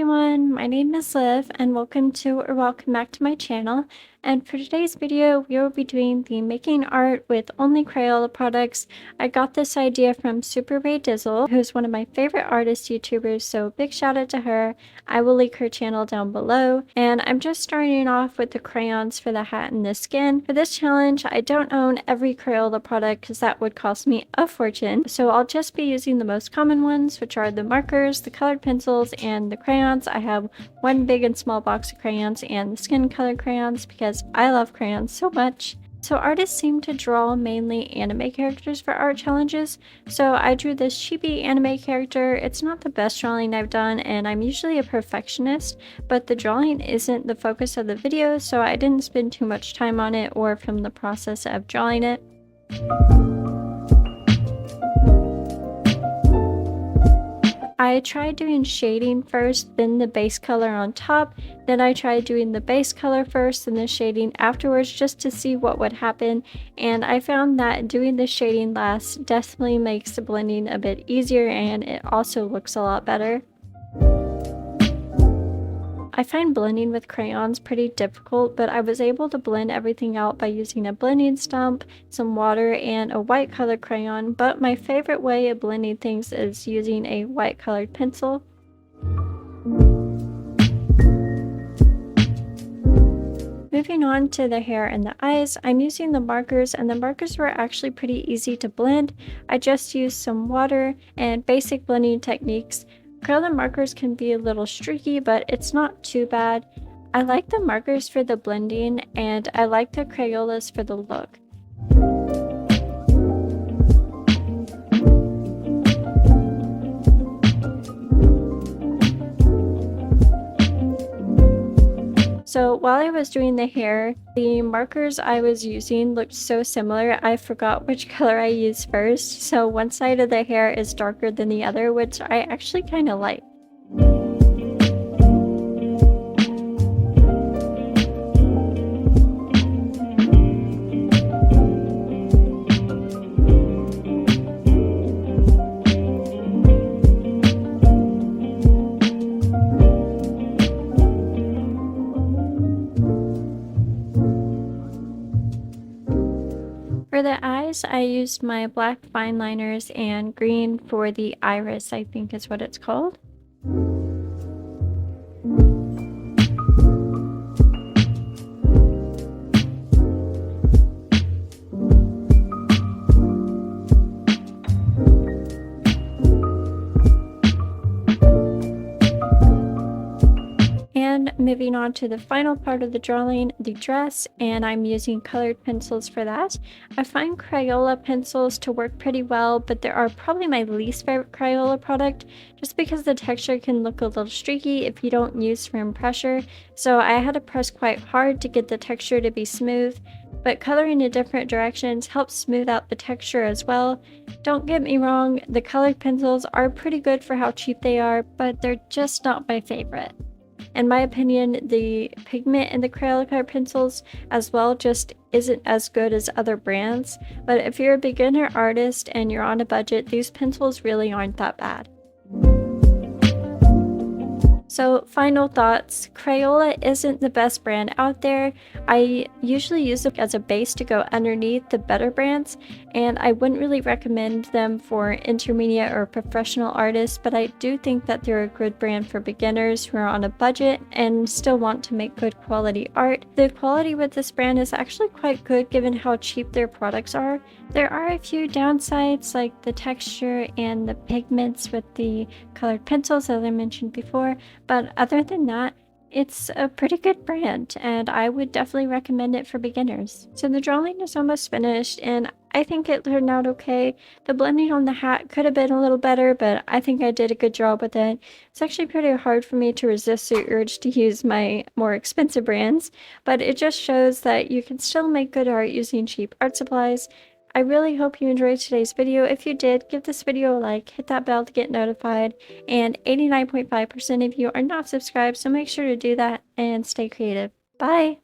everyone, my name is Liv and welcome back to my channel. And for today's video, we will be doing the making art with only Crayola products. I got this idea from Super Ray Dizzle, who's one of my favorite artist YouTubers, so big shout out to her. I will link her channel down below. And I'm just starting off with the crayons for the hat and the skin. For this challenge, I don't own every Crayola product because that would cost me a fortune. So I'll just be using the most common ones, which are the markers, the colored pencils, and the crayons. I have one big and small box of crayons and the skin color crayons because I love crayons so much. So artists seem to draw mainly anime characters for art challenges, so I drew this chibi anime character. It's not the best drawing I've done, and I'm usually a perfectionist, but the drawing isn't the focus of the video, so I didn't spend too much time on it or film the process of drawing it. I tried doing shading first, then the base color on top. Then I tried doing the base color first and the shading afterwards just to see what would happen. And I found that doing the shading last definitely makes the blending a bit easier and it also looks a lot better. I find blending with crayons pretty difficult, but I was able to blend everything out by using a blending stump, some water, and a white colored crayon, but my favorite way of blending things is using a white colored pencil. Moving on to the hair and the eyes, I'm using the markers, and the markers were actually pretty easy to blend. I just used some water and basic blending techniques. Crayola markers can be a little streaky, but it's not too bad. I like the markers for the blending, and I like the Crayolas for the look. So while I was doing the hair, the markers I was using looked so similar, I forgot which color I used first. So one side of the hair is darker than the other, which I actually kind of like. For the eyes, I used my black fine liners and green for the iris, I think is what it's called. And moving on to the final part of the drawing, the dress, and I'm using colored pencils for that. I find Crayola pencils to work pretty well, but they are probably my least favorite Crayola product just because the texture can look a little streaky if you don't use firm pressure. So I had to press quite hard to get the texture to be smooth, but coloring in different directions helps smooth out the texture as well. Don't get me wrong, the colored pencils are pretty good for how cheap they are, but they're just not my favorite. In my opinion, the pigment in the Crayola color pencils as well just isn't as good as other brands, but if you're a beginner artist and you're on a budget, these pencils really aren't that bad. So final thoughts, Crayola isn't the best brand out there. I usually use them as a base to go underneath the better brands, and I wouldn't really recommend them for intermediate or professional artists, but I do think that they're a good brand for beginners who are on a budget and still want to make good quality art. The quality with this brand is actually quite good given how cheap their products are. There are a few downsides like the texture and the pigments with the colored pencils as I mentioned before, but other than that, it's a pretty good brand and I would definitely recommend it for beginners. So the drawing is almost finished and I think it turned out okay. The blending on the hat could have been a little better, but I think I did a good job with it. It's actually pretty hard for me to resist the urge to use my more expensive brands, but it just shows that you can still make good art using cheap art supplies. I really hope you enjoyed today's video. If you did, give this video a like, hit that bell to get notified, and 89.5% of you are not subscribed, so make sure to do that and stay creative. Bye!